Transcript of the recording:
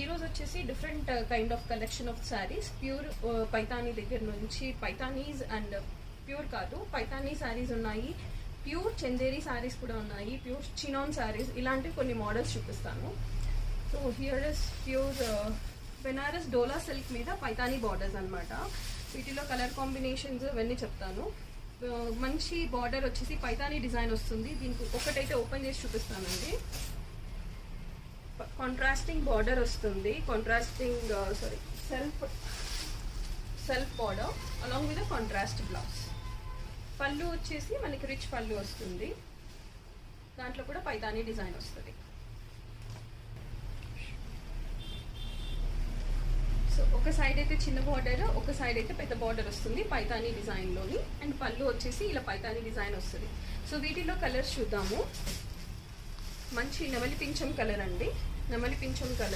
ఈరోజు వచ్చేసి different kind of collection of saris, pure Paithani దగ్గర నుంచి, పైతానీస్ అండ్ ప్యూర్ కాదు పైతానీ శారీస్ ఉన్నాయి, ప్యూర్ చందేరి శారీస్ కూడా ఉన్నాయి, ప్యూర్ చినాన్ శారీస్, ఇలాంటి కొన్ని మోడల్స్ చూపిస్తాను. So here is pure Banaras dola silk మీద పైతానీ బార్డర్స్ అనమాట. వీటిలో కలర్ కాంబినేషన్స్ ఇవన్నీ చెప్తాను. మంచి బార్డర్ వచ్చేసి పైతానీ డిజైన్ వస్తుంది. దీనికి ఒకటైతే ఓపెన్ చేసి చూపిస్తానండి. కాంట్రాస్టింగ్ బార్డర్ వస్తుంది, contrasting self border along with contrast blouse. పళ్ళు వచ్చేసి మనకి రిచ్ పళ్ళు వస్తుంది, దాంట్లో కూడా పైతానీ డిజైన్ వస్తుంది. సో ఒక సైడ్ అయితే చిన్న బార్డర్, ఒక సైడ్ అయితే పెద్ద బార్డర్ వస్తుంది పైతానీ డిజైన్లోని. అండ్ పళ్ళు వచ్చేసి ఇలా పైతానీ డిజైన్ వస్తుంది. సో వీటిలో కలర్స్ చూద్దాము. మంచి నెమలి పింఛం కలర్ అండి, నెమలి పింఛం కలర్.